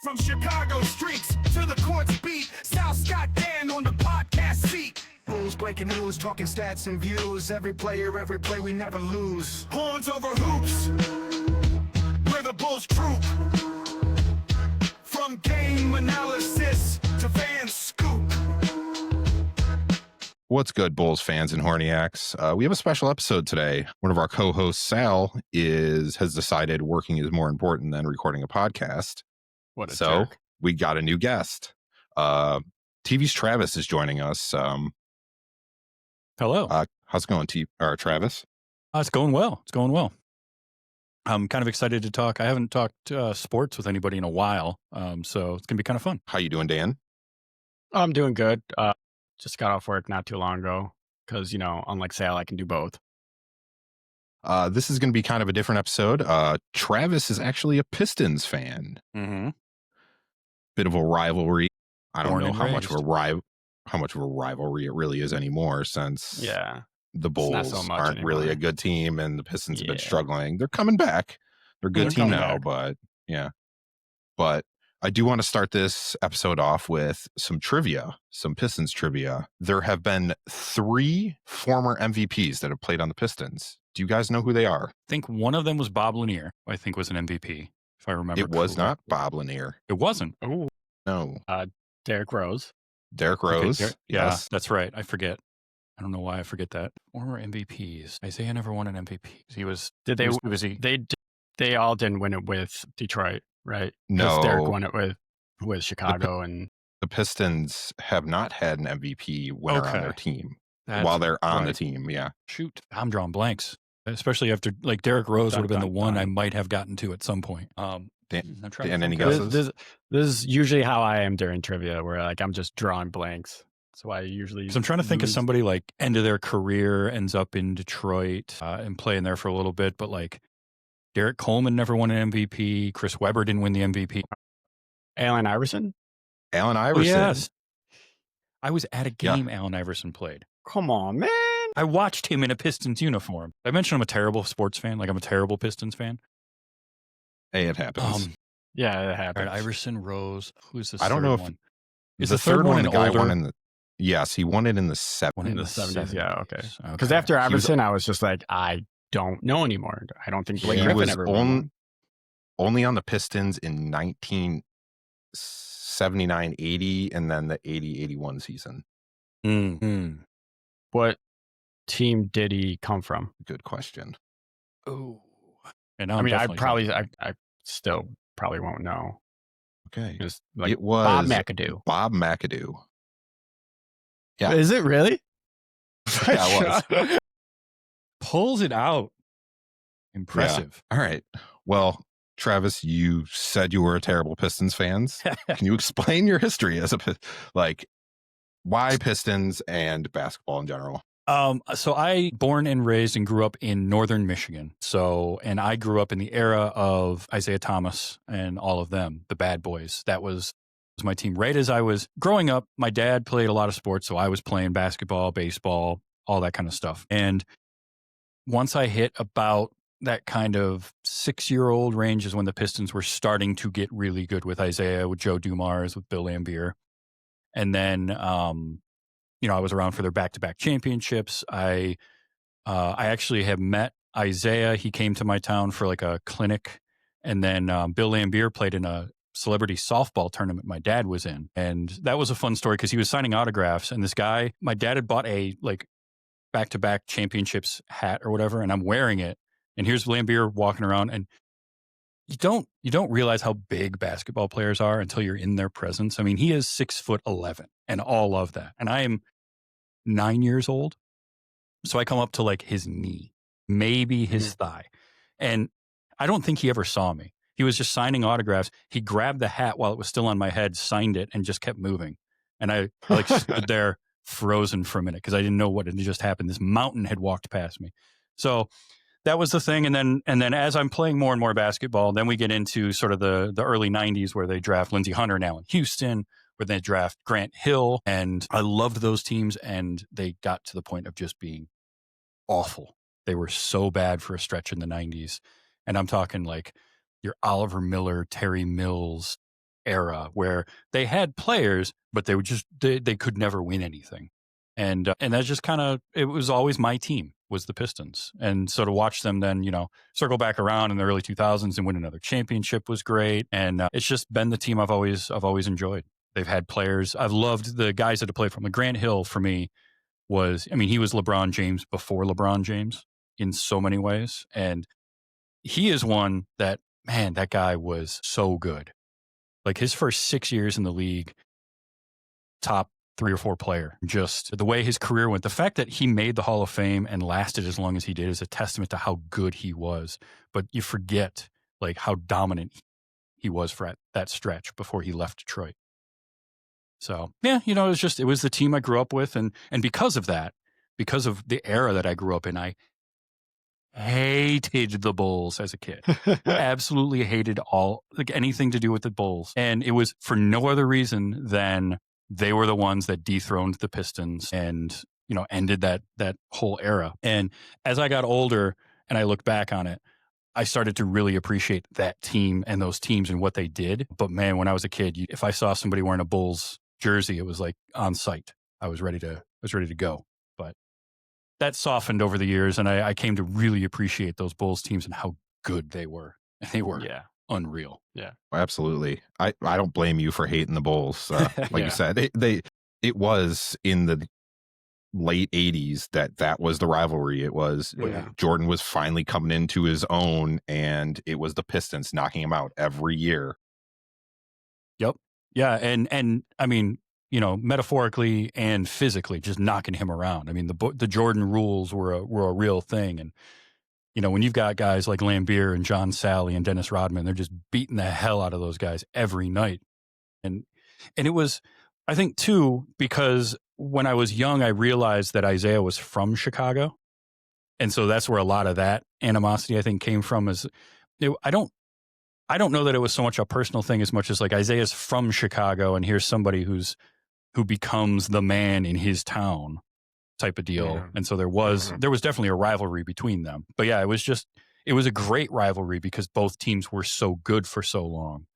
From Chicago streets to the courts beat, Sal Scott Dan on the podcast seat. Bulls breaking news, talking stats and views. Every player, every play, we never lose. Horns over hoops, we're the Bulls troop. From game analysis to fan scoop. What's good, Bulls fans and Horniacs? We have a special episode today. One of our co-hosts, Sal, has decided working is more important than recording a podcast. What a jerk. We got a new guest. TV's Travis is joining us. Hello. How's it going, Travis? It's going well. It's going well. I'm kind of excited to talk. I haven't talked sports with anybody in a while, so it's going to be kind of fun. How you doing, Dan? I'm doing good. Just got off work not too long ago because, unlike Sal, I can do both. This is going to be kind of a different episode. Travis is actually a Pistons fan. Mm-hmm. Bit of a rivalry. I don't know how much raised. of a rivalry it really is anymore, since the Bulls not so much aren't really anymore. a good team and the Pistons have been Yeah. struggling. They're coming back. They're a good They're team coming now, back. but yeah. But I do want to start this episode off with some trivia, some Pistons trivia. There have been 3 former MVPs that have played on the Pistons. Do you guys know who they are? I think one of them was Bob Lanier, I think was an MVP, if I remember It was correctly. not Bob Lanier. It wasn't. Oh, No. Derrick Rose. Derrick Okay, Rose. yeah, Yes. that's right. I forget. I don't know why I forget that. Former MVPs. Isaiah never won an MVP. He was Did he they? was too busy. They all didn't win it with Detroit, right? 'Cause No. Derrick won it with Chicago, and The Pistons have not had an MVP winner on Okay. their team That's while they're on the right. team. Yeah. Shoot, I'm drawing blanks. Especially after, like, Derrick Rose Dun, would have been the dun, one dun. I might have gotten to at some point. Dan, I'm trying to Dan, any think of- guesses? this is usually how I am during trivia, where I'm just drawing blanks. That's why I usually. 'Cause I'm trying to think of lose. somebody like end of their career, ends up in Detroit and playing there for a little bit, but like Derek Coleman never won an MVP. Chris Webber didn't win the MVP. Allen Iverson. Allen Oh, Iverson. yes. I was at a game Allen Iverson played. Come on, man. I watched him in a Pistons uniform. I mentioned I'm a terrible sports fan. Like, I'm a terrible Pistons fan. Hey, it happens. Yeah, it All happened. right, Iverson, Rose. Who's the I don't third know if one? Is the third one, an the guy older? won in the. Yes, he won it in the 70s. One in the 70s. Yeah, okay. Because Okay. after He was- Iverson, I was just like, I don't know anymore. I don't think Blake He Griffin was ever won. only on the Pistons in 1979-80 and then the 80-81 season. Mm-hmm. What team did he come from? Good question. Oh. And now I mean, I definitely- still probably won't know. Okay. Just like It was Bob McAdoo. Bob McAdoo. Yeah. Is it really? Yeah, it was. pulls it out. Impressive. All right. Well, Travis, you said you were a terrible Pistons fans. Can you explain your history as why Pistons and basketball in general? So I born and raised and grew up in northern Michigan. And I grew up in the era of Isaiah Thomas and all of them, the bad boys. That was my team. Right as I was growing up, my dad played a lot of sports. So I was playing basketball, baseball, all that kind of stuff. And once I hit about that kind of 6-year-old range is when the Pistons were starting to get really good with Isaiah, with Joe Dumars, with Bill Laimbeer. And then, I was around for their back-to-back championships. I actually have met Isaiah. He came to my town for like a clinic. And then Bill Laimbeer played in a celebrity softball tournament my dad was in. And that was a fun story because he was signing autographs. And this guy, my dad had bought a like back-to-back championships hat or whatever, and I'm wearing it. And here's Laimbeer walking around, and you don't realize how big basketball players are until you're in their presence. I mean, he is 6'11" and all of that. And I am 9 years old. So I come up to like his knee, maybe his thigh. And I don't think he ever saw me. He was just signing autographs. He grabbed the hat while it was still on my head, signed it, and just kept moving. And I like stood there frozen for a minute because I didn't know what had just happened. This mountain had walked past me. So that was the thing. And then as I'm playing more and more basketball, then we get into sort of the early 90s where they draft Lindsey Hunter now in Houston, where they draft Grant Hill. And I loved those teams, and they got to the point of just being awful. They were so bad for a stretch in the 90s. And I'm talking like your Oliver Miller, Terry Mills, era where they had players, but they would just they could never win anything. And that's just kind of, it was always my team was the Pistons. And so to watch them then, circle back around in the early 2000s and win another championship was great. And it's just been the team I've always enjoyed. They've had players. I've loved the guys that have played from the Grant Hill for me he was LeBron James before LeBron James in so many ways. And he is one that, man, that guy was so good. Like his first 6 years in the league, top 3 or 4 player. Just the way his career went. The fact that he made the Hall of Fame and lasted as long as he did is a testament to how good he was. But you forget like how dominant he was for that stretch before he left Detroit. So yeah, it was the team I grew up with, and because of that, because of the era that I grew up in, I hated the Bulls as a kid. Absolutely hated anything to do with the Bulls. And it was for no other reason than they were the ones that dethroned the Pistons and, ended that whole era. And as I got older and I looked back on it, I started to really appreciate that team and those teams and what they did. But man, when I was a kid, if I saw somebody wearing a Bulls jersey, it was like on sight. I was ready to go. But that softened over the years, and I came to really appreciate those Bulls teams and how good they were. And they were unreal. Yeah, absolutely. I don't blame you for hating the Bulls. Like you said, it was in the late 80s that was the rivalry. It was Jordan was finally coming into his own, and it was the Pistons knocking him out every year. Yep. Yeah, and I mean, metaphorically and physically, just knocking him around. I mean, the Jordan rules were a real thing, and when you've got guys like Laimbeer and John Sally and Dennis Rodman, they're just beating the hell out of those guys every night. And it was, I think, too, because when I was young, I realized that Isaiah was from Chicago, and so that's where a lot of that animosity I think came from. I don't know that it was so much a personal thing as much as like Isaiah's from Chicago, and here's somebody who becomes the man in his town type of deal. Yeah. And so there was definitely a rivalry between them. But yeah, it was a great rivalry because both teams were so good for so long.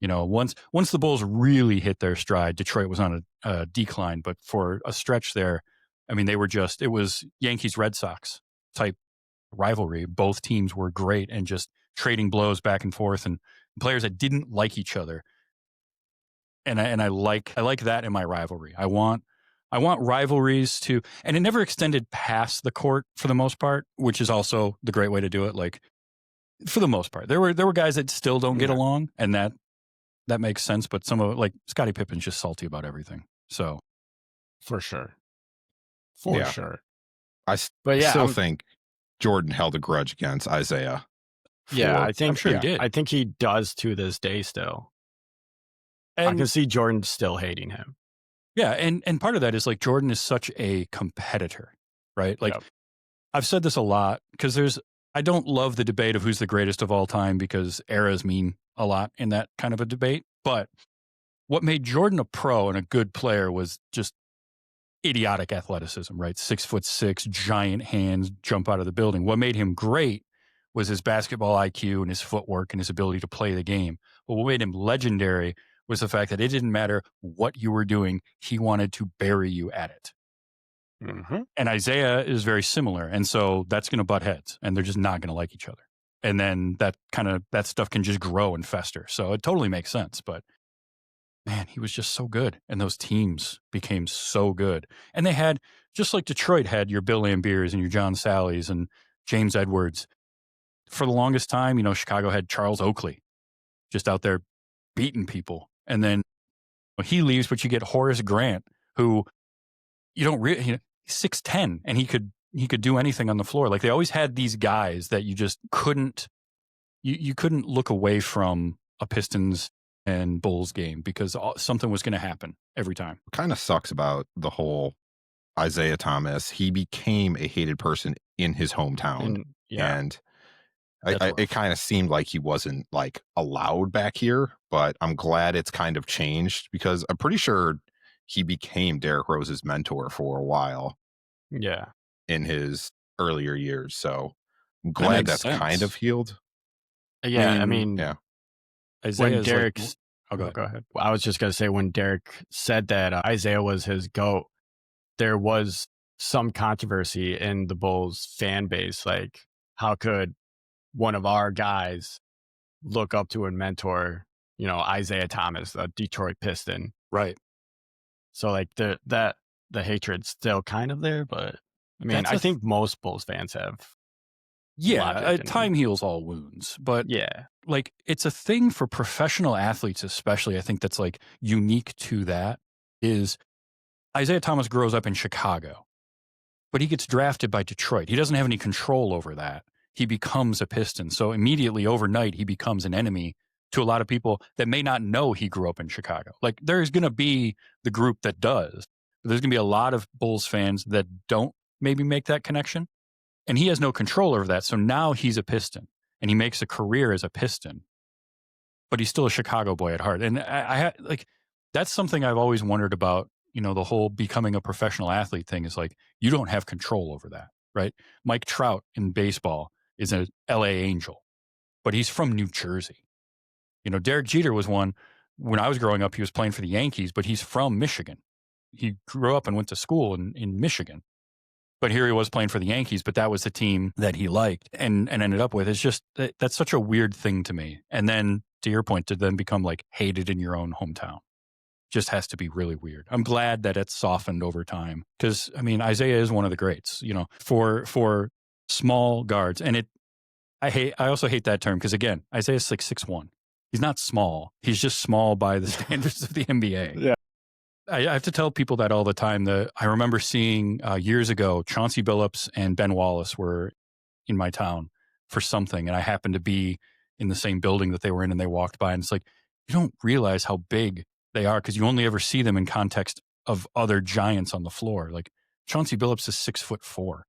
Once the Bulls really hit their stride, Detroit was on a decline, but for a stretch there, I mean, it was Yankees Red Sox type rivalry. Both teams were great and just trading blows back and forth, and players that didn't like each other. And I like that in my rivalry. I want rivalries to, and it never extended past the court for the most part, which is also the great way to do it. Like for the most part, there were guys that still don't get along, and that makes sense. But some of like Scottie Pippen's just salty about everything. So for sure. I still think Jordan held a grudge against Isaiah. I think I'm sure he did. I think he does to this day still. And I can see Jordan still hating him. Yeah, and part of that is like Jordan is such a competitor, right? Like I've said this a lot because I don't love the debate of who's the greatest of all time because eras mean a lot in that kind of a debate. But what made Jordan a pro and a good player was just idiotic athleticism, right? 6'6", giant hands, jump out of the building. What made him great was his basketball IQ and his footwork and his ability to play the game. But what made him legendary was the fact that it didn't matter what you were doing, he wanted to bury you at it. Mm-hmm. And Isaiah is very similar. And so that's going to butt heads and they're just not going to like each other. And then that stuff can just grow and fester. So it totally makes sense. But man, he was just so good. And those teams became so good. And they had, just like Detroit had your Bill Laimbeers and your John Sallys and James Edwards. For the longest time, Chicago had Charles Oakley just out there beating people. And then he leaves, but you get Horace Grant, who you don't really, he's 6'10", and he could do anything on the floor. Like they always had these guys that you just couldn't, you couldn't look away from a Pistons and Bulls game because something was going to happen every time. Kind of sucks about the whole Isaiah Thomas. He became a hated person in his hometown. And it kind of seemed like he wasn't like allowed back here, but I'm glad it's kind of changed because I'm pretty sure he became Derrick Rose's mentor for a while. Yeah. In his earlier years. So I'm glad that's kind of healed. Yeah. I mean Isaiah's when Derrick's, Oh, go Go ahead. ahead. I was just going to say, when Derrick said that Isaiah was his GOAT, there was some controversy in the Bulls fan base. Like, how could one of our guys look up to and mentor, Isaiah Thomas, a Detroit Piston? Right. So like the hatred's still kind of there, but I mean, That's I think most Bulls fans have Yeah, logic and time heals all wounds, but yeah, like it's a thing for professional athletes, especially. I think that's like unique to that is Isaiah Thomas grows up in Chicago, but he gets drafted by Detroit. He doesn't have any control over that. He becomes a Piston. So immediately overnight, he becomes an enemy to a lot of people that may not know he grew up in Chicago. Like there's going to be the group that does. But there's going to be a lot of Bulls fans that don't maybe make that connection. And he has no control over that. So now he's a Piston and he makes a career as a Piston, but he's still a Chicago boy at heart. And I like, that's something I've always wondered about, the whole becoming a professional athlete thing is like, you don't have control over that, right? Mike Trout in baseball is an LA Angel, but he's from New Jersey. Derek Jeter was one when I was growing up, he was playing for the Yankees, but he's from Michigan. He grew up and went to school in Michigan. But here he was playing for the Yankees, but that was the team that he liked and ended up with. It's just, that's such a weird thing to me. And then to your point, to then become like hated in your own hometown just has to be really weird. I'm glad that it's softened over time because, I mean, Isaiah is one of the greats, for small guards. And I also hate that term because, again, Isaiah's like 6'1". He's not small. He's just small by the standards of the NBA. Yeah. I have to tell people that all the time. I remember seeing years ago, Chauncey Billups and Ben Wallace were in my town for something, and I happened to be in the same building that they were in, and they walked by, and it's like, you don't realize how big they are because you only ever see them in context of other giants on the floor. Like Chauncey Billups is 6'4",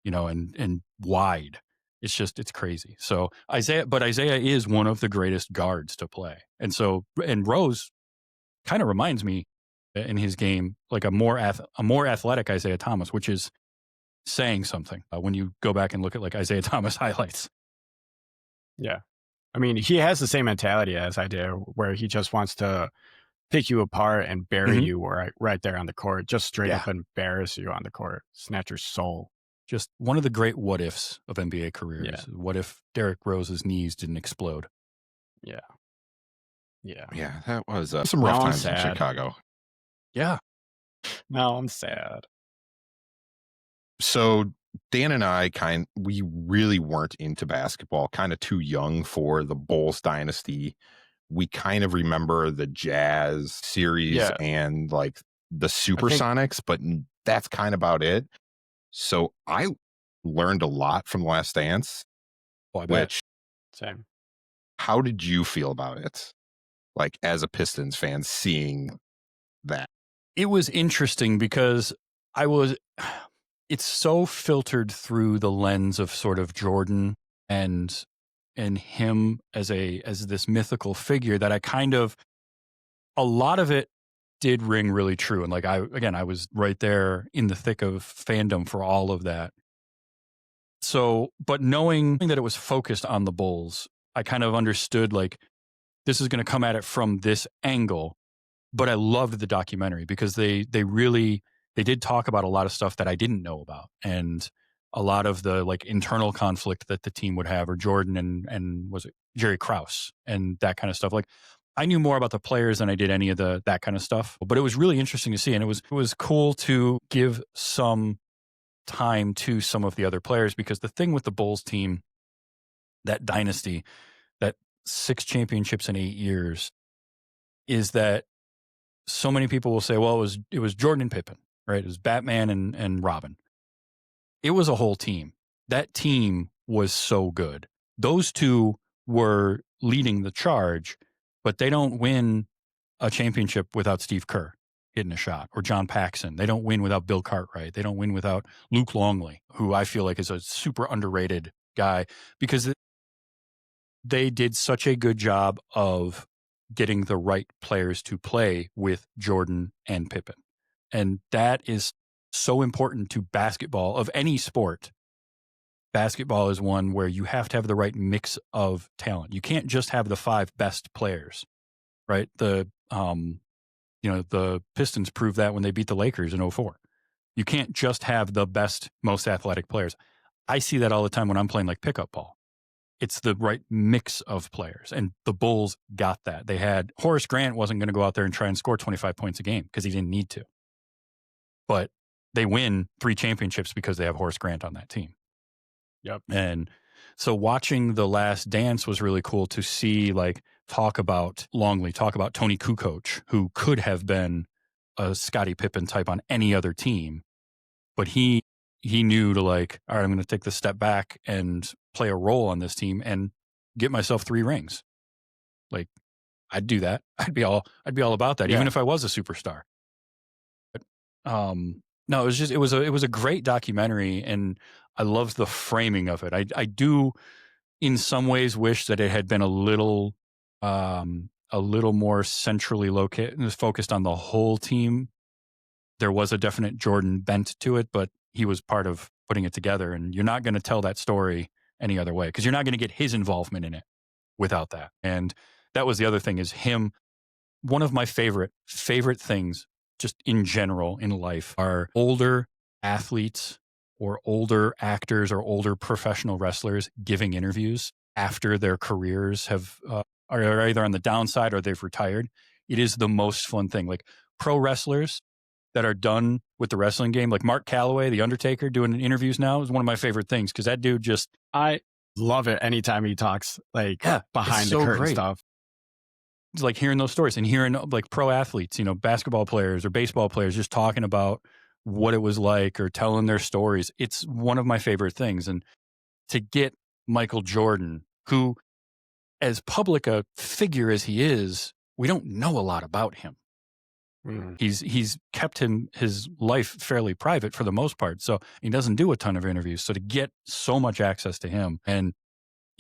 and wide. It's crazy. So Isaiah is one of the greatest guards to play. And Rose kind of reminds me in his game, like a more athletic Isaiah Thomas, which is saying something when you go back and look at like Isaiah Thomas highlights. Yeah. I mean, he has the same mentality as I do, where he just wants to pick you apart and bury you right there on the court, just straight up embarrass you on the court, snatch your soul. Just one of the great what ifs of NBA careers. Yeah. What if Derrick Rose's knees didn't explode? Yeah. Yeah. Yeah, that was some rough times in Chicago. Yeah. Now I'm sad. So Dan and I we really weren't into basketball, kind of too young for the Bulls dynasty. We kind of remember the Jazz series and like the Supersonics, but that's kind of about it. So I learned a lot from Last Dance. Oh, I bet. Same. How did you feel about it? Like as a Pistons fan, seeing that? It was interesting because it's so filtered through the lens of sort of Jordan and him as this mythical figure that a lot of it did ring really true. And like I was right there in the thick of fandom for all of that. So, but knowing that it was focused on the Bulls, I kind of understood like this is going to come at it from this angle. But I loved the documentary because they did talk about a lot of stuff that I didn't know about, and a lot of the like internal conflict that the team would have, or Jordan and was it Jerry Krause and that kind of stuff. Like I knew more about the players than I did any of that kind of stuff, but it was really interesting to see, and it was cool to give some time to some of the other players because the thing with the Bulls team, that dynasty, that 6 championships in 8 years, is that so many people will say, well, it was Jordan and Pippen, right? It was Batman and Robin. It was a whole team. That team was so good. Those two were leading the charge, but they don't win a championship without Steve Kerr hitting a shot, or John Paxson. They don't win without Bill Cartwright. They don't win without Luke Longley, who I feel like is a super underrated guy because they did such a good job of getting the right players to play with Jordan and Pippen. And that is so important to basketball of any sport. Basketball is one where you have to have the right mix of talent. You can't just have the 5 best players, right? The Pistons proved that when they beat the Lakers in 2004. You can't just have the best, most athletic players. I see that all the time when I'm playing like pickup ball. It's the right mix of players. And the Bulls got that. They had Horace Grant wasn't going to go out there and try and score 25 points a game because he didn't need to. But they win 3 championships because they have Horace Grant on that team. Yep. And so watching The Last Dance was really cool to see, like, talk about Tony Kukoc, who could have been a Scottie Pippen type on any other team. But he knew to, like, all right, I'm going to take the step back and play a role on this team and get myself 3 rings. Like, I'd do that. I'd be all about that, even if I was a superstar. But, no, it was a great documentary, and I loved the framing of it. I do, in some ways, wish that it had been a little more centrally located, focused on the whole team. There was a definite Jordan bent to it, but he was part of putting it together. And you're not going to tell that story any other way because you're not going to get his involvement in it without that. And that was the other thing is him. One of my favorite things just in general in life are older athletes or older actors or older professional wrestlers giving interviews after their careers are either on the downside or they've retired. It is the most fun thing. Like pro wrestlers that are done with the wrestling game, like Mark Calloway, The Undertaker, doing interviews now is one of my favorite things because that dude just... I love it anytime he talks behind the curtain stuff. It's like hearing those stories and hearing like pro athletes, basketball players or baseball players just talking about what it was like or telling their stories. It's one of my favorite things. And to get Michael Jordan, who as public a figure as he is, we don't know a lot about him. He's kept his life fairly private for the most part, so he doesn't do a ton of interviews. So to get so much access to him, and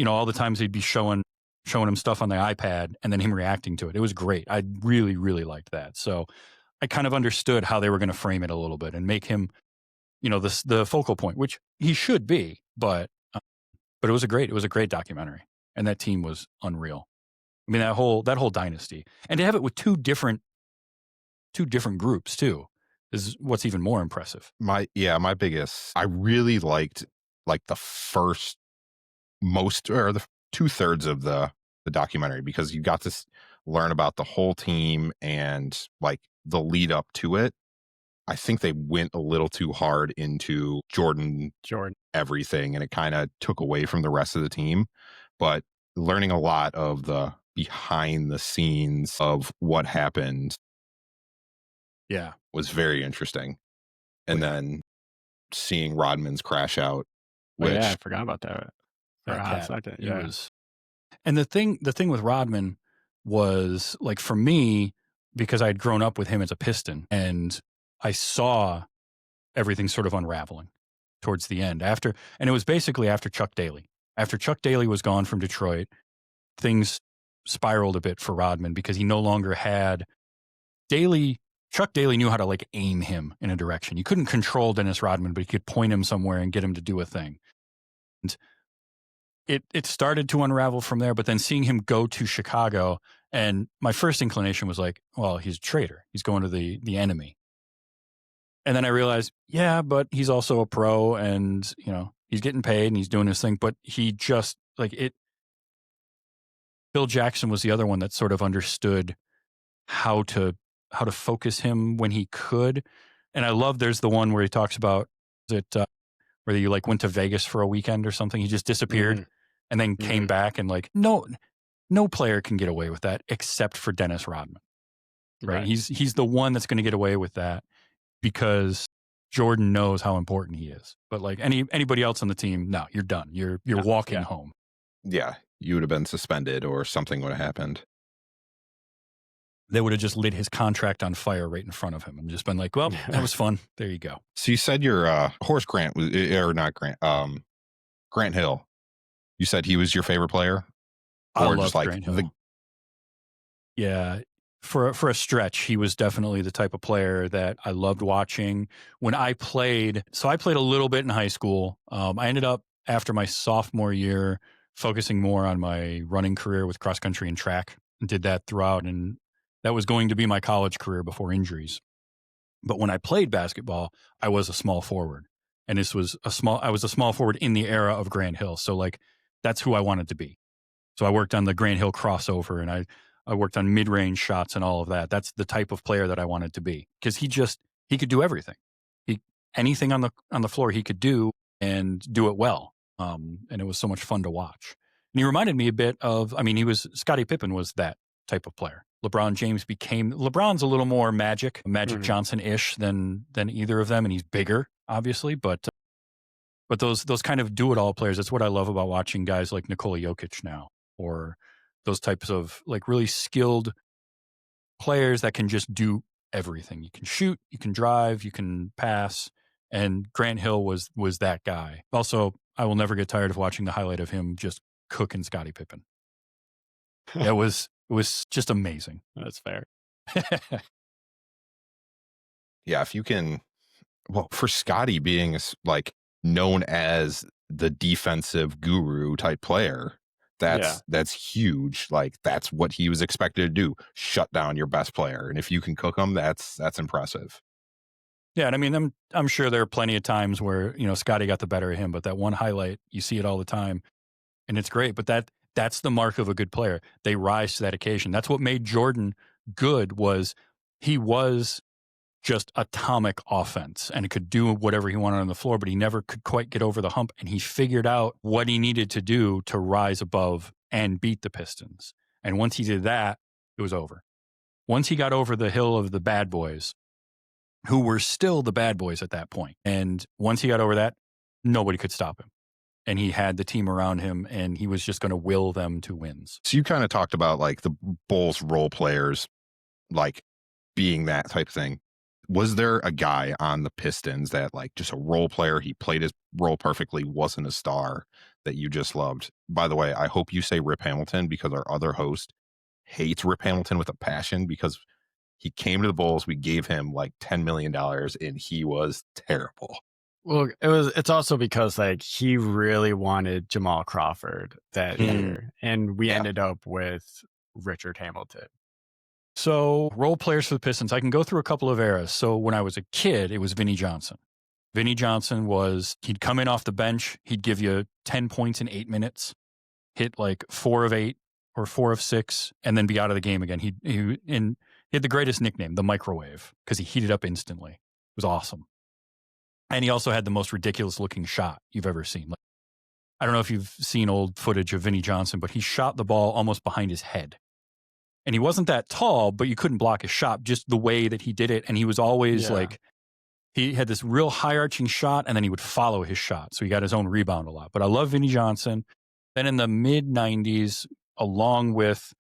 all the times he'd be showing him stuff on the iPad, and then him reacting to it, it was great. I really, really liked that. So I kind of understood how they were going to frame it a little bit and make him, the focal point, which he should be. But it was a great documentary, and that team was unreal. I mean, that whole dynasty, and to have it with two different groups too is what's even more impressive. My biggest, I really liked like the first the 2/3 of the documentary because you got to learn about the whole team and like the lead up to it. I think they went a little too hard into Jordan everything, and it kind of took away from the rest of the team. But learning a lot of the behind the scenes of what happened was very interesting. And then seeing Rodman's crash out, which I forgot about that for a hot second. Yeah. And the thing with Rodman was, like, for me, because I'd grown up with him as a Piston and I saw everything sort of unraveling towards the end and it was basically after Chuck Daly. After Chuck Daly was gone from Detroit, things spiraled a bit for Rodman because he no longer had Chuck Daly knew how to like aim him in a direction. You couldn't control Dennis Rodman, but you could point him somewhere and get him to do a thing. And it started to unravel from there, but then seeing him go to Chicago, and my first inclination was like, well, he's a traitor. He's going to the enemy. And then I realized, yeah, but he's also a pro and, he's getting paid and he's doing his thing, but he just Phil Jackson was the other one that sort of understood how to focus him when he could. And I love, there's the one where he talks about where you like went to Vegas for a weekend or something. He just disappeared and then came back, and like, no player can get away with that except for Dennis Rodman. Right. He's the one that's going to get away with that because Jordan knows how important he is. But like anybody else on the team, no, you're done. You're walking home. Yeah. You would have been suspended or something would have happened. They would have just lit his contract on fire right in front of him and just been like, well, that was fun. There you go. So you said your Horace Grant was, or not Grant, Grant Hill. You said he was your favorite player? I love Grant Hill. Yeah. For a stretch, he was definitely the type of player that I loved watching. When I played a little bit in high school. I ended up, after my sophomore year, focusing more on my running career with cross country and track, and did that throughout. And That was going to be my college career before injuries. But when I played basketball, I was a small forward. And I was a small forward in the era of Grant Hill. So like, that's who I wanted to be. So I worked on the Grant Hill crossover, and I worked on mid-range shots and all of that. That's the type of player that I wanted to be, because he could do everything. Anything on the floor he could do, and do it well. And it was so much fun to watch. And he reminded me a bit of, Scottie Pippen was that type of player. LeBron's a little more Magic Johnson-ish than either of them, and he's bigger, obviously, but those kind of do-it-all players, that's what I love about watching guys like Nikola Jokic now, or those types of like really skilled players that can just do everything. You can shoot, you can drive, you can pass, and Grant Hill was that guy. Also, I will never get tired of watching the highlight of him just cooking Scottie Pippen. It was just amazing. That's fair. Yeah, if you can, well, for Scottie being like known as the defensive guru type player, that's huge. Like, that's what he was expected to do: shut down your best player. And if you can cook them, that's impressive. Yeah, and I mean, I'm sure there are plenty of times where, Scottie got the better of him, but that one highlight, you see it all the time, and it's great. But that's the mark of a good player. They rise to that occasion. That's what made Jordan good, was he was just atomic offense and could do whatever he wanted on the floor, but he never could quite get over the hump, and he figured out what he needed to do to rise above and beat the Pistons. And once he did that, it was over. Once he got over the hill of the bad boys, who were still the bad boys at that point, and once he got over that, nobody could stop him. And he had the team around him, and he was just going to will them to wins. So you kind of talked about like the Bulls role players, like being that type of thing. Was there a guy on the Pistons that, like, just a role player, he played his role perfectly, wasn't a star, that you just loved? By the way, I hope you say Rip Hamilton, because our other host hates Rip Hamilton with a passion, because he came to the Bulls, we gave him like $10 million, and he was terrible. Well, it's also because like he really wanted Jamal Crawford that year, and we ended up with Richard Hamilton. So role players for the Pistons, I can go through a couple of eras. So when I was a kid, it was Vinnie Johnson. Vinnie Johnson he'd come in off the bench, he'd give you 10 points in 8 minutes, hit like 4 of 8 or 4 of 6, and then be out of the game again. He had the greatest nickname, the microwave, because he heated up instantly. It was awesome. And he also had the most ridiculous looking shot you've ever seen. Like, I don't know if you've seen old footage of Vinnie Johnson, but he shot the ball almost behind his head. And he wasn't that tall, but you couldn't block his shot, just the way that he did it. And he was always like, he had this real high arching shot, and then he would follow his shot. So he got his own rebound a lot. But I love Vinnie Johnson. Then in the mid 90s, along with,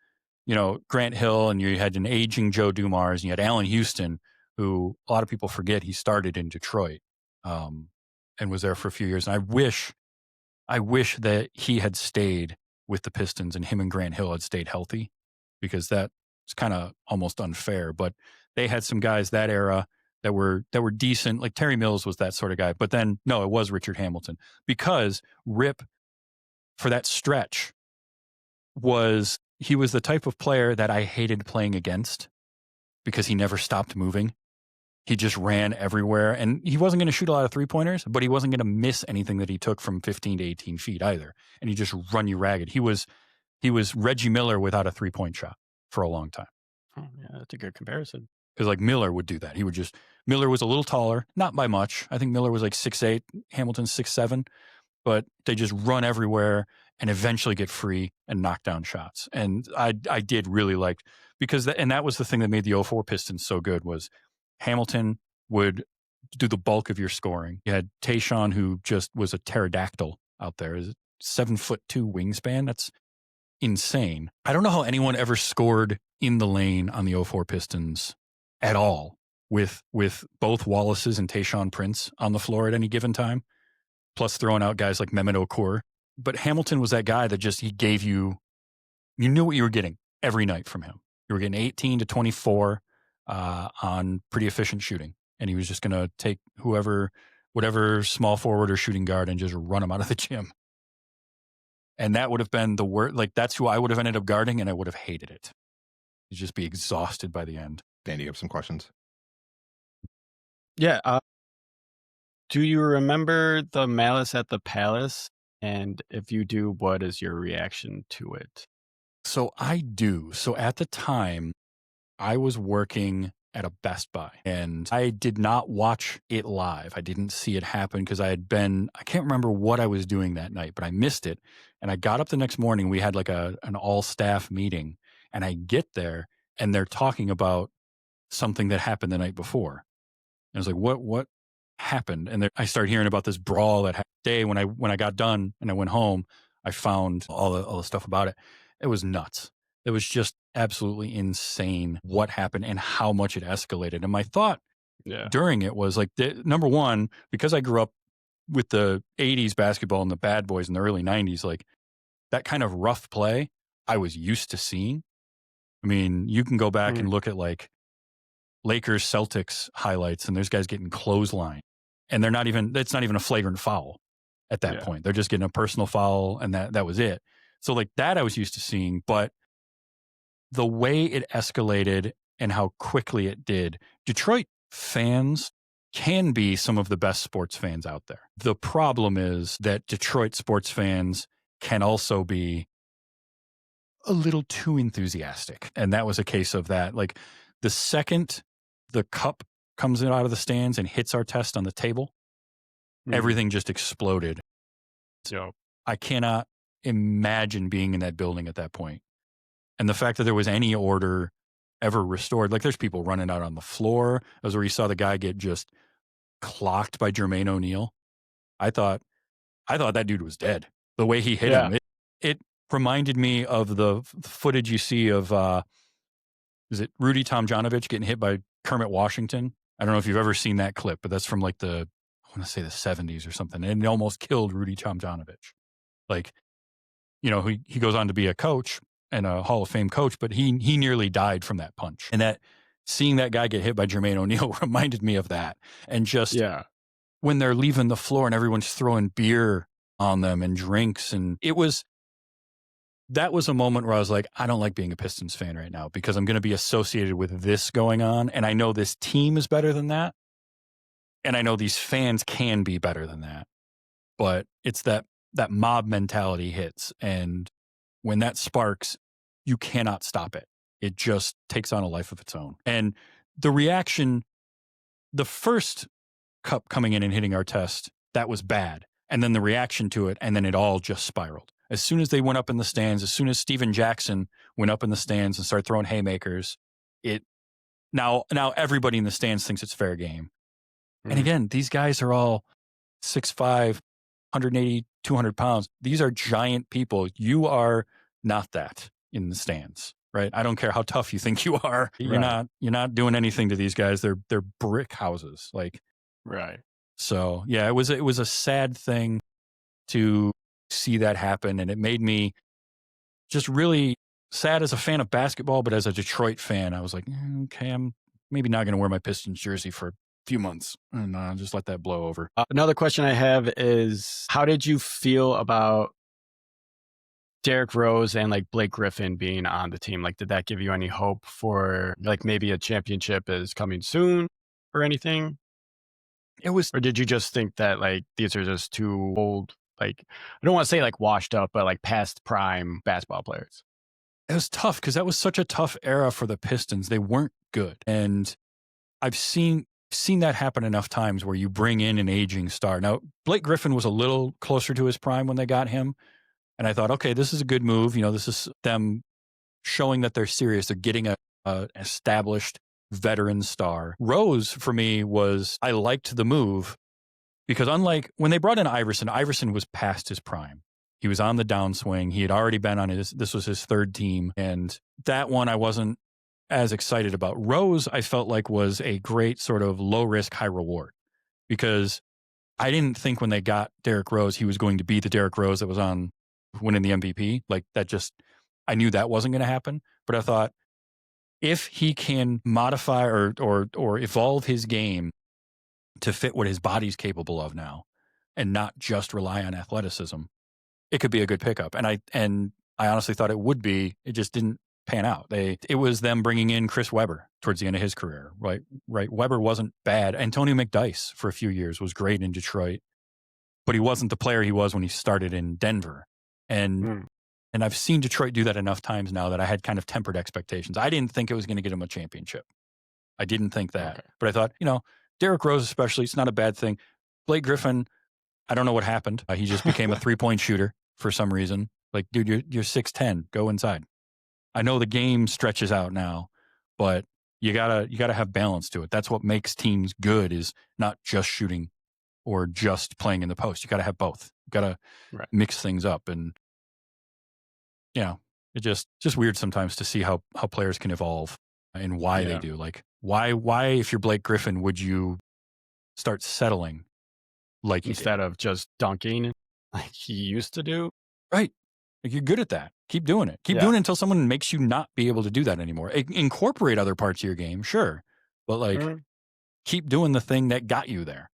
Grant Hill, and you had an aging Joe Dumars, and you had Allen Houston, who a lot of people forget he started in Detroit. And was there for a few years. And I wish that he had stayed with the Pistons, and him and Grant Hill had stayed healthy, because that's kind of almost unfair. But they had some guys that era that were decent. Like Terry Mills was that sort of guy. But then, no, it was Richard Hamilton, because Rip, for that stretch, he was the type of player that I hated playing against, because he never stopped moving. He just ran everywhere, and he wasn't going to shoot a lot of 3-pointers, but he wasn't going to miss anything that he took from 15 to 18 feet either. And he just run you ragged. He was Reggie Miller without a 3-point shot for a long time. Oh, yeah, that's a good comparison. Because like Miller would do that. Miller was a little taller, not by much. I think Miller was like 6'8", Hamilton's 6'7", but they just run everywhere and eventually get free and knock down shots. And I did really like, because that was the thing that made the 04 Pistons so good, was Hamilton would do the bulk of your scoring. You had Tayshaun, who just was a pterodactyl out there, 7'2" wingspan. That's insane. I don't know how anyone ever scored in the lane on the 04 Pistons at all, with both Wallaces and Tayshaun Prince on the floor at any given time, plus throwing out guys like Mehmet Okur. But Hamilton was that guy that just, he gave you knew what you were getting every night from him. You were getting 18 to 24 on pretty efficient shooting. And he was just going to take whatever small forward or shooting guard and just run him out of the gym. And that would have been the worst. Like, that's who I would have ended up guarding, and I would have hated it. You'd just be exhausted by the end. Dan, you have some questions? Yeah. Do you remember the Malice at the Palace? And if you do, what is your reaction to it? So I do. So at the time, I was working at a Best Buy and I did not watch it live. I didn't see it happen because I can't remember what I was doing that night, but I missed it. And I got up the next morning. We had like an all staff meeting, and I get there and they're talking about something that happened the night before. And I was like, what happened? And I started hearing about this brawl that day. When I got done and I went home, I found all the stuff about it. It was nuts. It was just absolutely insane what happened and how much it escalated. And my thought during it was like, number one, because I grew up with the 80s basketball and the bad boys in the early 90s, like that kind of rough play I was used to seeing. I mean, you can go back and look at like Lakers Celtics highlights, and there's guys getting clotheslined, and it's not even a flagrant foul at that point. They're just getting a personal foul, and that was it. So like that I was used to seeing, but the way it escalated and how quickly it did, Detroit fans can be some of the best sports fans out there. The problem is that Detroit sports fans can also be a little too enthusiastic. And that was a case of that. Like the second the cup comes out of the stands and hits our test on the table, everything just exploded. So I cannot imagine being in that building at that point. And the fact that there was any order ever restored, like there's people running out on the floor. That was where you saw the guy get just clocked by Jermaine O'Neal. I thought that dude was dead. The way he hit him, it reminded me of the footage you see of, is it Rudy Tomjanovich getting hit by Kermit Washington? I don't know if you've ever seen that clip, but that's from like I want to say the 70s or something. And it almost killed Rudy Tomjanovich. Like, you know, he goes on to be a coach and a Hall of Fame coach, but he nearly died from that punch. And that seeing that guy get hit by Jermaine O'Neal reminded me of that. And just when they're leaving the floor and everyone's throwing beer on them and drinks. And that was a moment where I was like, I don't like being a Pistons fan right now because I'm going to be associated with this going on. And I know this team is better than that. And I know these fans can be better than that. But it's that mob mentality hits. And when that sparks, you cannot stop it. It just takes on a life of its own. And the reaction, the first cup coming in and hitting our test, that was bad. And then the reaction to it, and then it all just spiraled. As soon as they went up in the stands, as soon as Steven Jackson went up in the stands and started throwing haymakers, now everybody in the stands thinks it's fair game. And again, these guys are all 6'5", 180, 200 pounds. These are giant people. You are not that in the stands, right? I don't care how tough you think you are. You're not doing anything to these guys. They're brick houses. Like, right. So yeah, it was a sad thing to see that happen. And it made me just really sad as a fan of basketball, but as a Detroit fan, I was like, okay, I'm maybe not going to wear my Pistons jersey for a few months and just let that blow over. Another question I have is, how did you feel about Derrick Rose and like Blake Griffin being on the team? Like, did that give you any hope for like maybe a championship is coming soon or anything? Or did you just think that like these are just too old, like, I don't want to say like washed up, but like past prime basketball players? It was tough because that was such a tough era for the Pistons. They weren't good. And I've seen that happen enough times where you bring in an aging star. Now, Blake Griffin was a little closer to his prime when they got him. And I thought, okay, this is a good move. You know, this is them showing that they're serious. They're getting a established veteran star. Rose, for me, I liked the move because unlike when they brought in Iverson was past his prime. He was on the downswing. He had already been on this was his third team. And that one I wasn't as excited about. Rose, I felt like was a great sort of low risk, high reward because I didn't think when they got Derrick Rose, he was going to be the Derrick Rose that was on winning the MVP. Like that I knew that wasn't going to happen. But I thought if he can modify or evolve his game to fit what his body's capable of now and not just rely on athleticism, it could be a good pickup. And I honestly thought it would be. It just didn't pan out. It was them bringing in Chris Webber towards the end of his career, right? Right. Webber wasn't bad. Antonio McDyess for a few years was great in Detroit, but he wasn't the player he was when he started in Denver. And I've seen Detroit do that enough times now that I had kind of tempered expectations. I didn't think it was going to get him a championship. I didn't think that. Okay. But I thought, Derrick Rose especially, it's not a bad thing. Blake Griffin, I don't know what happened. He just became a three-point shooter for some reason. Like, dude, you're 6'10". Go inside. I know the game stretches out now, but you gotta have balance to it. That's what makes teams good, is not just shooting or just playing in the post. You gotta have both. You gotta mix things up. And it just weird sometimes to see how players can evolve and why they do. Like, why if you're Blake Griffin would you start settling like instead of just dunking like he used to do? Right. Like, you're good at that. Keep doing it. Keep doing it until someone makes you not be able to do that anymore. Incorporate other parts of your game, sure. But keep doing the thing that got you there.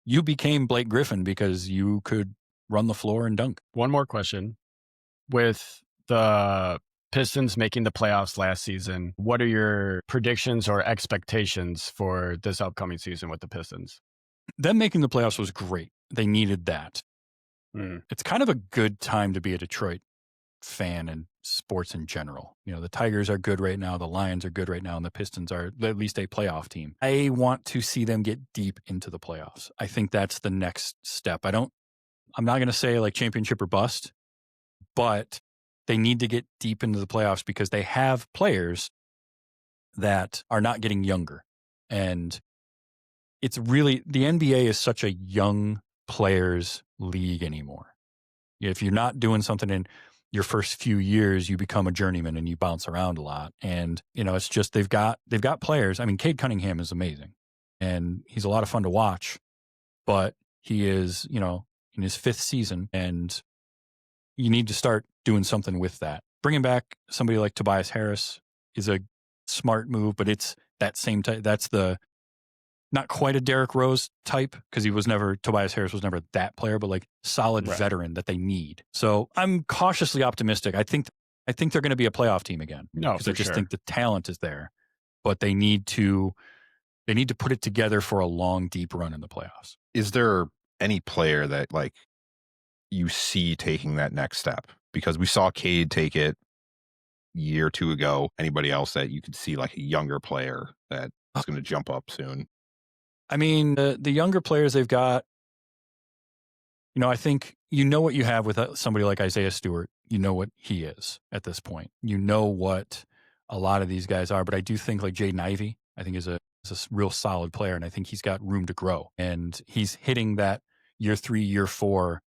You became Blake Griffin because you could run the floor and dunk. One more question. With the Pistons making the playoffs last season, what are your predictions or expectations for this upcoming season with the Pistons? Them making the playoffs was great. They needed that. It's kind of a good time to be a Detroit fan and sports in general. The Tigers are good right now, the Lions are good right now, and the Pistons are at least a playoff team. I want to see them get deep into the playoffs. I think that's the next step. I'm not going to say like championship or bust, but they need to get deep into the playoffs because they have players that are not getting younger. And it's really, the NBA is such a young players league anymore. If you're not doing something in your first few years, you become a journeyman and you bounce around a lot. And, it's just, they've got players. I mean, Cade Cunningham is amazing and he's a lot of fun to watch, but he is, in his 5th season, and you need to start doing something with that. Bringing back somebody like Tobias Harris is a smart move, but it's that same type. That's not quite a Derrick Rose type, because Tobias Harris was never that player, but like solid veteran that they need. So I'm cautiously optimistic. I think they're going to be a playoff team again. No, because I just think the talent is there, but they need to put it together for a long, deep run in the playoffs. Is there any player that like you see taking that next step? Because we saw Cade take it a year or two ago. Anybody else that you could see like a younger player that is going to jump up soon? I mean, the younger players they've got, I think what you have with somebody like Isaiah Stewart. You know what he is at this point. You know what a lot of these guys are. But I do think like Jaden Ivey, I think is a real solid player, and I think he's got room to grow. And he's hitting that year 3, year 4,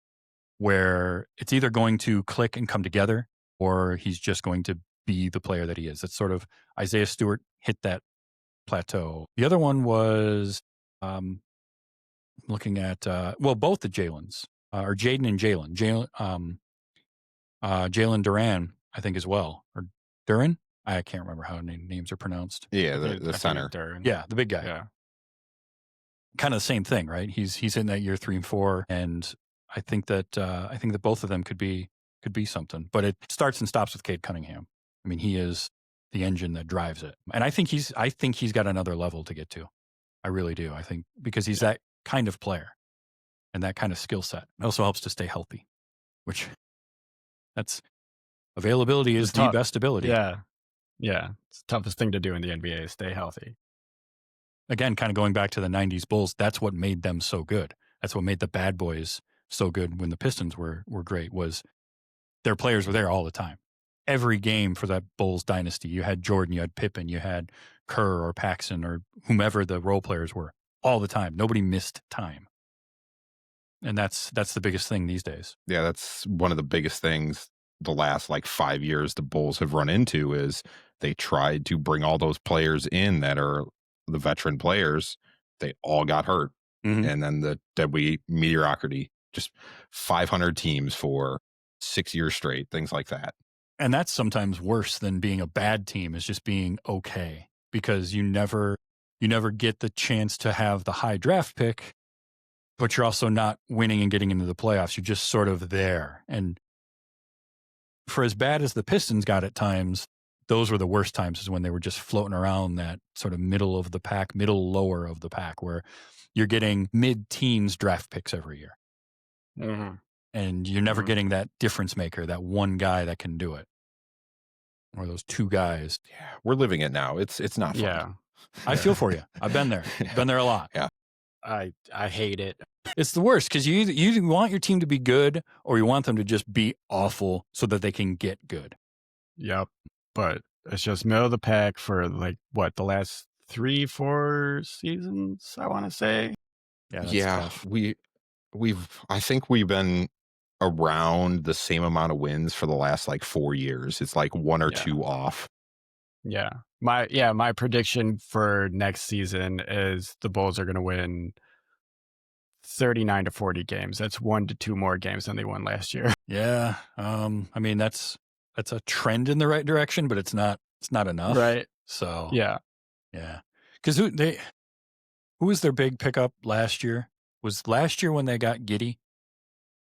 where it's either going to click and come together, or he's just going to be the player that he is. It's sort of Isaiah Stewart hit that plateau. The other one was looking at both the Jalen's or Jaden and Jalen. Jalen Duren, I think, as well, or Duren. I can't remember how names are pronounced. Yeah, the center. Yeah, the big guy. Yeah, kind of the same thing, right? He's in that year 3 and 4, and I think that both of them could be something. But it starts and stops with Cade Cunningham. I mean, he is the engine that drives it, and I think he's got another level to get to. I really do. I think because he's that kind of player and that kind of skill set. It also helps to stay healthy, which availability is the best ability. Yeah. It's the toughest thing to do in the NBA is stay healthy. Again, kind of going back to the 90s Bulls, that's what made them so good. That's what made the bad boys so good when the Pistons were great, was their players were there all the time. Every game for that Bulls dynasty, you had Jordan, you had Pippen, you had Kerr or Paxson or whomever the role players were all the time. Nobody missed time. And that's the biggest thing these days. Yeah, that's one of the biggest things the last like 5 years the Bulls have run into, is they tried to bring all those players in that are the veteran players. They all got hurt. Mm-hmm. And then the deadly mediocrity, just 500 teams for 6 years straight, things like that. And that's sometimes worse than being a bad team, is just being okay, because you never get the chance to have the high draft pick, but you're also not winning and getting into the playoffs. You're just sort of there. And for as bad as the Pistons got at times, those were the worst times, is when they were just floating around that sort of middle of the pack, middle lower of the pack, where you're getting mid-teens draft picks every year. Mm-hmm. And you're never getting that difference maker, that one guy that can do it. Or those two guys. Yeah, we're living it now. It's not fun. Yeah. I feel for you. I've been there. Been there a lot. Yeah. I hate it. It's the worst, because you either want your team to be good or you want them to just be awful so that they can get good. Yep. But it's just middle of the pack for like what, the last 3-4 seasons, I want to say. Yeah, that's Yeah, tough. I think we've been around the same amount of wins for the last like 4 years. It's like one or two off. Yeah. My prediction for next season is the Bulls are going to win 39 to 40 games. That's 1 to 2 more games than they won last year. Yeah. I mean, that's a trend in the right direction, but it's not enough. Right. So Yeah. Because who was their big pickup last year? Was last year when they got Giddy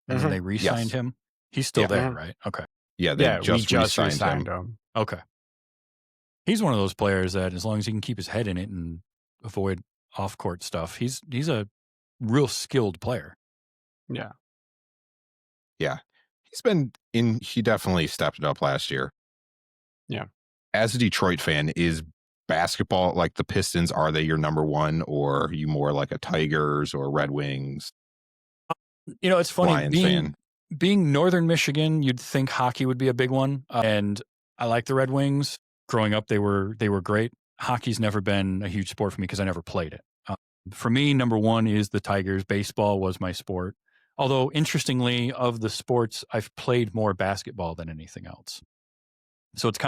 and then they re-signed Yes. him? He's still Yeah. there, right? Okay. Yeah, they we just just re-signed re-signed him. him. Okay. He's one of those players that, as long as he can keep his head in it and avoid off-court stuff, he's a real skilled player. Yeah. Yeah. He definitely stepped it up last year. Yeah. As a Detroit fan, is basketball, like the Pistons, are they your number one, or are you more like a Tigers or Red Wings? It's funny, Lions fan? being Northern Michigan, you'd think hockey would be a big one. And I like the Red Wings. Growing up, they were great. Hockey's never been a huge sport for me because I never played it. For me, number one is the Tigers. Baseball was my sport. Although, interestingly, of the sports, I've played more basketball than anything else. So it's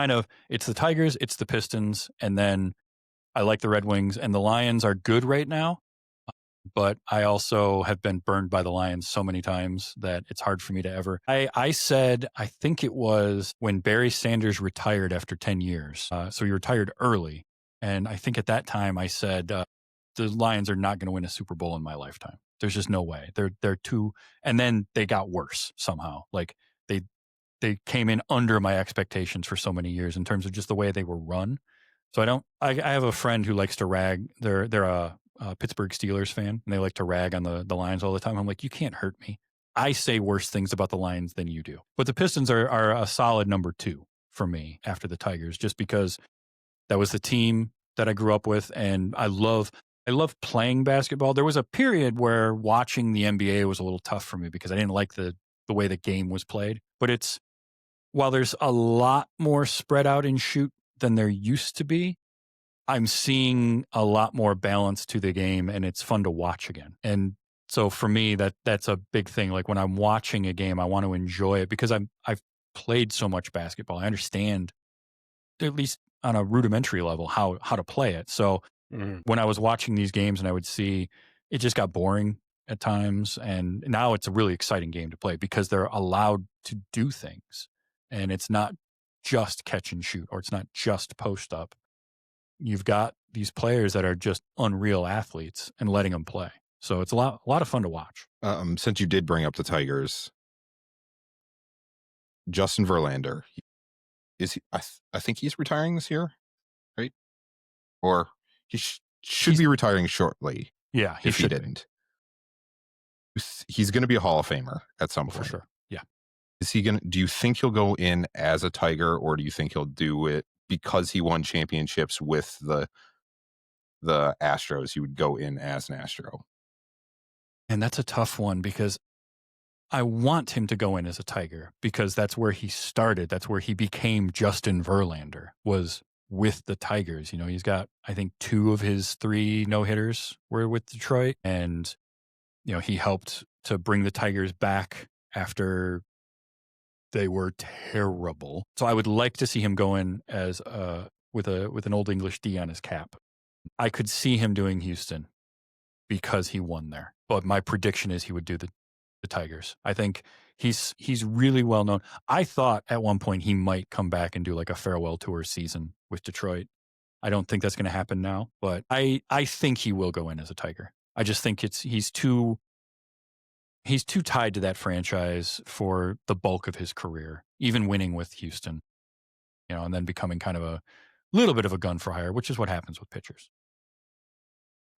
the Tigers, it's the Pistons, and then I like the Red Wings. And the Lions are good right now, but I also have been burned by the Lions so many times that it's hard for me to ever. I said, I think it was when Barry Sanders retired after 10 years. So he retired early. And I think at that time I said, the Lions are not going to win a Super Bowl in my lifetime. There's just no way. They're too, and then they got worse somehow. Like they came in under my expectations for so many years in terms of just the way they were run. So I have a friend who likes to rag. They're a Pittsburgh Steelers fan, and they like to rag on the Lions all the time. I'm like, you can't hurt me. I say worse things about the Lions than you do. But the Pistons are a solid number 2 for me after the Tigers, just because that was the team that I grew up with, and I love playing basketball. There was a period where watching the NBA was a little tough for me because I didn't like the way the game was played. But while there's a lot more spread out in shoot than there used to be, I'm seeing a lot more balance to the game, and it's fun to watch again. And so for me, that's a big thing. Like when I'm watching a game, I want to enjoy it because I've played so much basketball. I understand, at least on a rudimentary level, how to play it. So when I was watching these games and I would see, it just got boring at times. And now it's a really exciting game to play because they're allowed to do things. And it's not just catch and shoot, or it's not just post up. You've got these players that are just unreal athletes and letting them play. So it's a lot of fun to watch. Since you did bring up the Tigers, Justin Verlander, is he? I think he's retiring this year, right? Or he should be retiring shortly. Yeah, if he didn't. He's going to be a Hall of Famer at some point. For sure. Yeah. Do you think he'll go in as a Tiger, or do you think he'll do it because he won championships with the Astros? He would go in as an Astro. And that's a tough one because I want him to go in as a Tiger because that's where he started. That's where he became Justin Verlander, was with the Tigers. He's got, I think, 2 of his 3 no-hitters were with Detroit. And, he helped to bring the Tigers back after they were terrible. So I would like to see him go in as with an Old English D on his cap. I could see him doing Houston because he won there. But my prediction is he would do the Tigers. I think he's really well known. I thought at one point he might come back and do like a farewell tour season with Detroit. I don't think that's going to happen now, but I think he will go in as a Tiger. I just think he's too tied to that franchise for the bulk of his career, even winning with Houston. and then becoming kind of a little bit of a gun for hire, which is what happens with pitchers.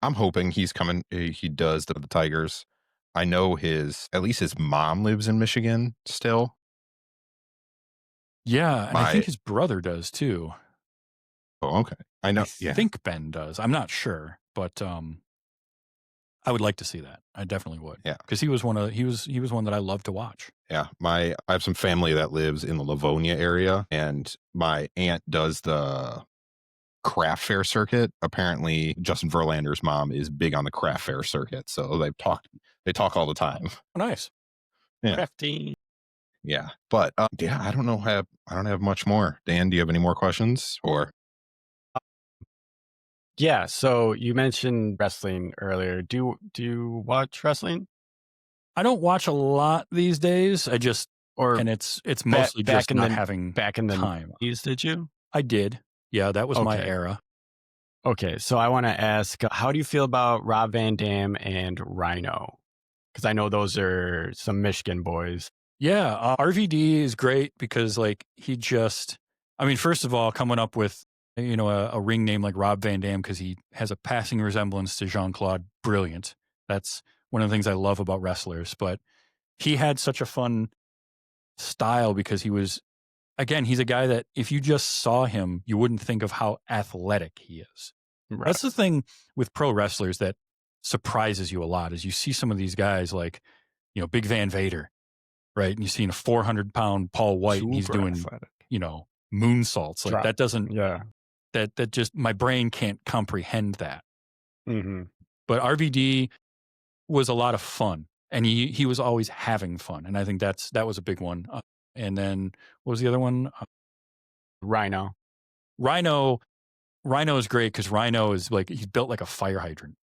I'm hoping he's coming. He does the Tigers. I know at least his mom lives in Michigan still. Yeah, and I think his brother does too. Oh, okay. I know. I think Ben does. I'm not sure, but I would like to see that. I definitely would. Yeah, because he was one that I loved to watch. Yeah, I have some family that lives in the Livonia area, and my aunt does the craft fair circuit. Apparently, Justin Verlander's mom is big on the craft fair circuit, so they talk all the time. Oh, nice. Yeah. Crafty. Yeah, but yeah, I don't have much more. Dan, do you have any more questions or? Yeah, so you mentioned wrestling earlier. Do you watch wrestling? I don't watch a lot these days. And it's mostly just not having back in the time. 90s, did you? I did. Yeah, that was my era. Okay, so I want to ask, how do you feel about Rob Van Dam and Rhino? Because I know those are some Michigan boys. Yeah, RVD is great because first of all, coming up with a ring name like Rob Van Dam because he has a passing resemblance to Jean-Claude, brilliant. That's one of the things I love about wrestlers. But he had such a fun style because he's a guy that if you just saw him, you wouldn't think of how athletic he is. Right. That's the thing with pro wrestlers that surprises you a lot is you see some of these guys like, Big Van Vader, right? And you've seen a 400-pound Paul White and he's doing, athletic. Moonsaults. Like that doesn't, that just, my brain can't comprehend that. Mm-hmm. But RVD was a lot of fun and he was always having fun. And I think that was a big one. And then what was the other one? Rhino is great because Rhino is he's built like a fire hydrant.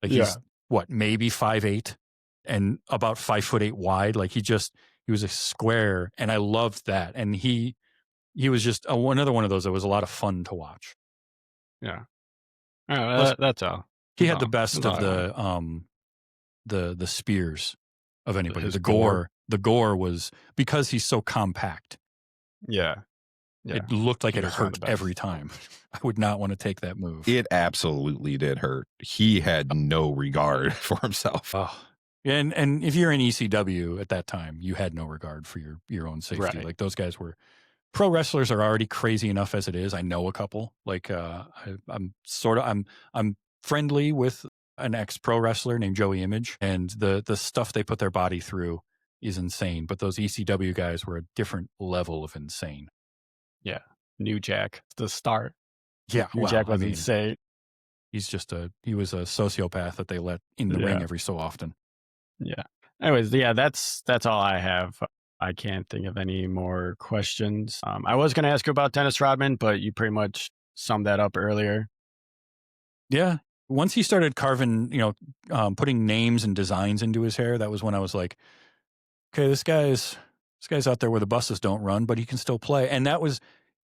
He's maybe 5'8" and about 5'8" wide. He was a square, and I loved that. And he was just another one of those that was a lot of fun to watch. Yeah, that's all. He had the best of the spears of anybody. The gore was because he's so compact. Yeah. It looked like it hurt every time. I would not want to take that move. It absolutely did hurt. He had no regard for himself. Oh. And if you're in ECW at that time, you had no regard for your own safety. Right. Like those guys were. Pro wrestlers are already crazy enough as it is. I know a couple. I'm friendly with an ex-pro wrestler named Joey Image, and the stuff they put their body through is insane. But those ECW guys were a different level of insane. Yeah, New Jack, the start. Yeah, New Jack was insane. He was a sociopath that they let in the ring every so often. Yeah. Anyways, that's all I have. I can't think of any more questions. I was going to ask you about Dennis Rodman, but you pretty much summed that up earlier. Yeah. Once he started carving, putting names and designs into his hair, that was when I was like, okay, this guy's out there where the buses don't run, but he can still play. And that was,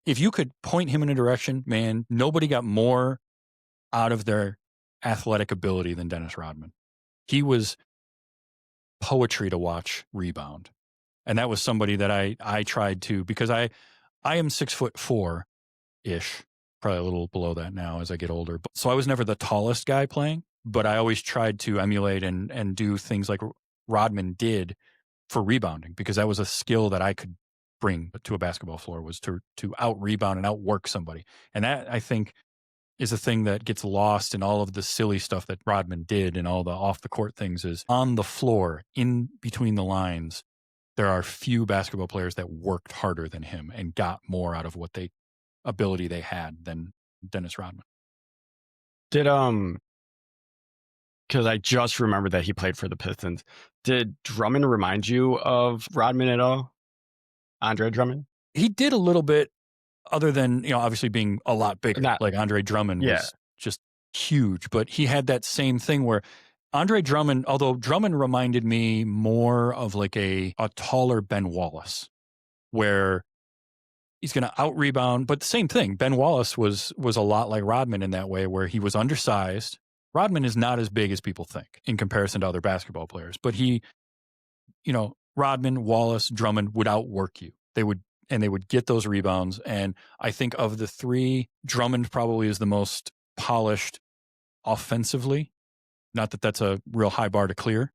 if you could point him in a direction, man, nobody got more out of their athletic ability than Dennis Rodman. He was poetry to watch rebound. And that was somebody that I tried to, because I am 6'4" probably a little below that now as I get older. So I was never the tallest guy playing, but I always tried to emulate and do things like Rodman did for rebounding, because that was a skill that I could bring to a basketball floor, was to out rebound and outwork somebody. And that, I think, is a thing that gets lost in all of the silly stuff that Rodman did and all the off the court things. Is on the floor, in between the lines, there are few basketball players that worked harder than him and got more out of what ability they had than Dennis Rodman. Did because I just remembered that he played for the Pistons. Did Drummond remind you of Rodman at all? Andre Drummond? He did a little bit, other than, obviously being a lot bigger. Like Andre Drummond was just huge, but he had that same thing where Andre Drummond, although Drummond reminded me more of like a taller Ben Wallace, where he's going to out rebound, but the same thing. Ben Wallace was a lot like Rodman in that way, where he was undersized. Rodman is not as big as people think in comparison to other basketball players, but Rodman, Wallace, Drummond would outwork you. They would, and they would get those rebounds. And I think of the three, Drummond probably is the most polished offensively. Not that that's a real high bar to clear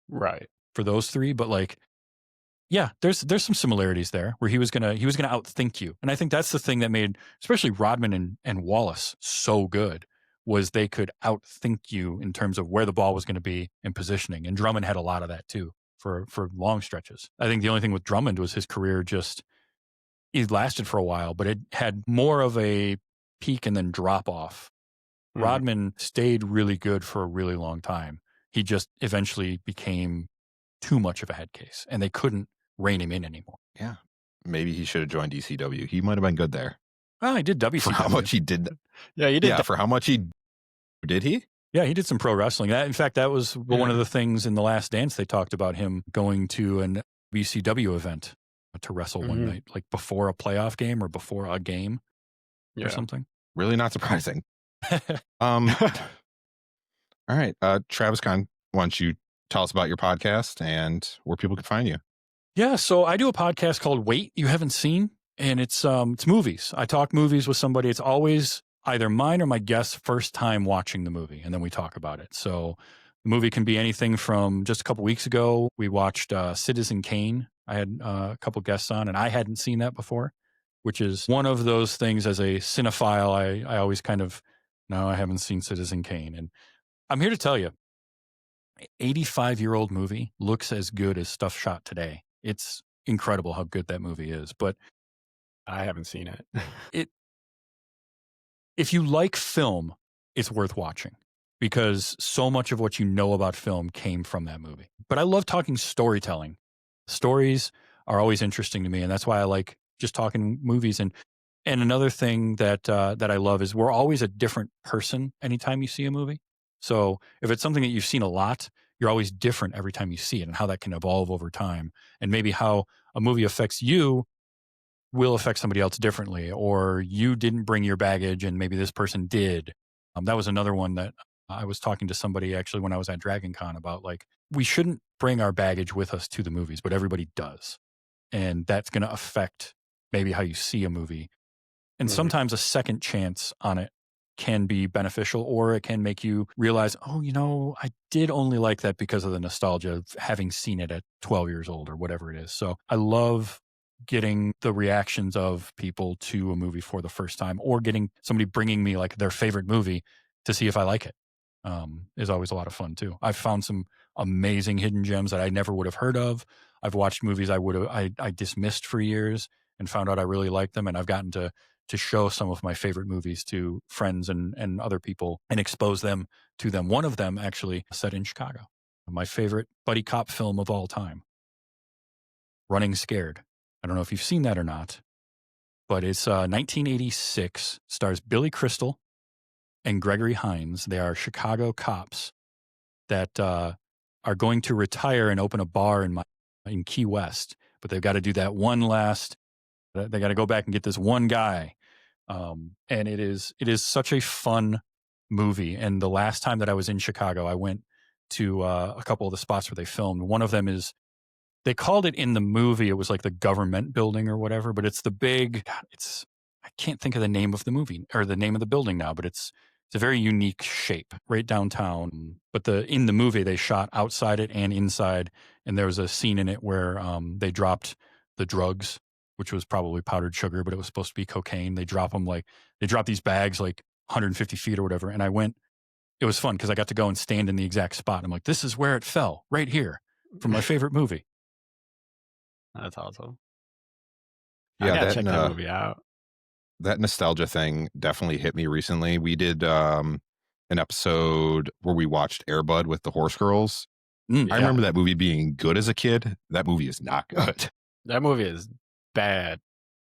Right. for those three, but like, yeah, there's some similarities there where he was gonna outthink you. And I think that's the thing that made especially Rodman and Wallace so good, was they could outthink you in terms of where the ball was going to be and positioning. And Drummond had a lot of that too for long stretches. I think the only thing with Drummond was his career he lasted for a while, but it had more of a peak and then drop off. Rodman stayed really good for a really long time. He just eventually became too much of a head case, and they couldn't rein him in anymore. Yeah. Maybe he should have joined ECW. He might have been good there. Well, he did WCW. For how much he did. Yeah, you did. Yeah, for how much he did he? Yeah, he did some pro wrestling. In fact, that was one of the things in The Last Dance they talked about, him going to an WCW event to wrestle one night, like before a playoff game or before a game or something. Really not surprising. All right. Travis Kahn, why don't you tell us about your podcast and where people can find you? Yeah, so I do a podcast called Wait You Haven't Seen, and it's movies. I talk movies with somebody. It's always either mine or my guest's first time watching the movie, and then we talk about it. So the movie can be anything from just a couple weeks ago, we watched Citizen Kane. I had a couple guests on, and I hadn't seen that before, which is one of those things as a cinephile, I always kind of, no, I haven't seen Citizen Kane. And I'm here to tell you, 85-year-old movie looks as good as stuff shot today. It's incredible how good that movie is. But I haven't seen it. If you like film, it's worth watching because so much of what you know about film came from that movie. But I love talking storytelling. Stories are always interesting to me, and that's why I like just talking movies. And another thing that I love is we're always a different person anytime you see a movie. So if it's something that you've seen a lot, you're always different every time you see it, and how that can evolve over time. And maybe how a movie affects you will affect somebody else differently, or you didn't bring your baggage and maybe this person did. That was another one that I was talking to somebody actually when I was at Dragon Con about, like, we shouldn't bring our baggage with us to the movies, but everybody does. And that's going to affect maybe how you see a movie. And sometimes a second chance on it can be beneficial, or it can make you realize, oh, I did only like that because of the nostalgia of having seen it at 12 years old or whatever it is. So I love getting the reactions of people to a movie for the first time, or getting somebody bringing me like their favorite movie to see if I like it. Is always a lot of fun too. I've found some amazing hidden gems that I never would have heard of. I've watched movies I dismissed for years and found out I really liked them, and I've gotten to show some of my favorite movies to friends and other people and expose them to them. One of them actually set in Chicago. My favorite buddy cop film of all time, Running Scared. I don't know if you've seen that or not, but it's 1986, stars Billy Crystal and Gregory Hines. They are Chicago cops that are going to retire and open a bar in Key West, but they've got to do that one last. They got to go back and get this one guy, and it is such a fun movie. And the last time that I was in Chicago, I went to a couple of the spots where they filmed. One of them is, they called it in the movie, it was like the government building or whatever, but it's the big, I can't think of the name of the movie or the name of the building now, but it's a very unique shape right downtown. But in the movie, they shot outside it and inside. And there was a scene in it where they dropped the drugs, which was probably powdered sugar, but it was supposed to be cocaine. They drop these bags like 150 feet or whatever. And it was fun because I got to go and stand in the exact spot. I'm like, this is where it fell, right here, from my favorite movie. That's awesome. Yeah, I gotta check that movie out. That nostalgia thing definitely hit me recently. We did an episode where we watched Air Bud with the Horse Girls. I remember that movie being good as a kid. That movie is not good. That movie is bad.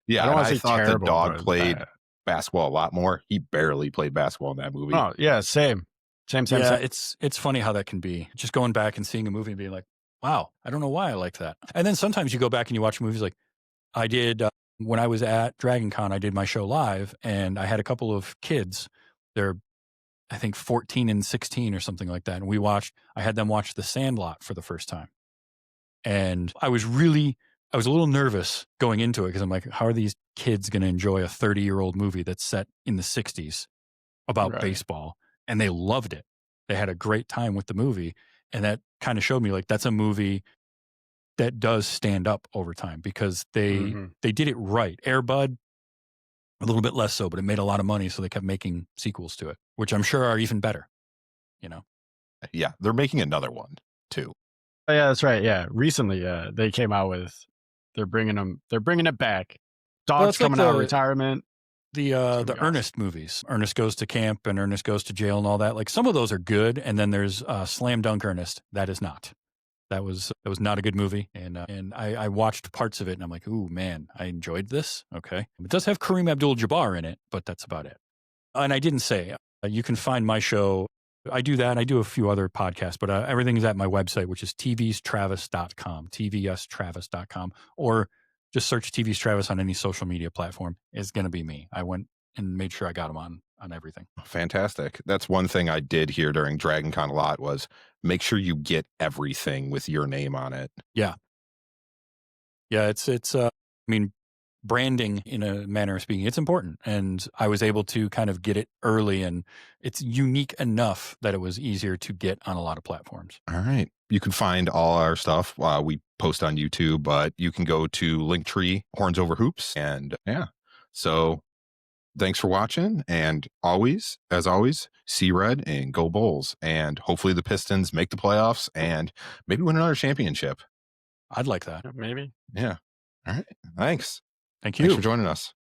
Yeah, I thought the dog played basketball a lot more. He barely played basketball in that movie. Oh, yeah, same. Yeah, it's funny how that can be. Just going back and seeing a movie and being like, wow, I don't know why I like that. And then sometimes you go back and you watch movies like I did when I was at Dragon Con. I did my show live, and I had a couple of kids. They're, I think, 14 and 16 or something like that. And I had them watch The Sandlot for the first time. And I was really, I was a little nervous going into it because I'm like, how are these kids going to enjoy a 30-year-old movie that's set in the 60s about baseball? And they loved it. They had a great time with the movie. And that kind of showed me like that's a movie that does stand up over time because they did it right. Air Bud, a little bit less so, but it made a lot of money, so they kept making sequels to it, which I'm sure are even better. You know? Yeah, they're making another one too. Oh, yeah, that's right. Yeah, recently, they came out with they're bringing it back. Dog's coming out of retirement. The Ernest movies. Ernest Goes to Camp and Ernest Goes to Jail and all that. Like some of those are good, and then there's Slam Dunk Ernest. That is not. That was not a good movie, and I watched parts of it, and I'm like, ooh man, I enjoyed this. Okay, it does have Kareem Abdul-Jabbar in it, but that's about it. And I didn't say you can find my show. I do that. I do a few other podcasts, but everything is at my website, which is tvstravis.com, tvstravis.com, or just search TV's Travis on any social media platform. It's going to be me. I went and made sure I got them on everything. Fantastic. That's one thing I did here during Dragon Con a lot was make sure you get everything with your name on it. Yeah. Yeah. It's I mean, branding in a manner of speaking, it's important. And I was able to kind of get it early, and it's unique enough that it was easier to get on a lot of platforms. All right. You can find all our stuff. We post on YouTube, but you can go to Linktree, Horns Over Hoops. And yeah. So thanks for watching. And as always, see red and go Bulls. And hopefully the Pistons make the playoffs and maybe win another championship. I'd like that. Maybe. Yeah. All right. Thanks. Thank you. Thanks for joining us.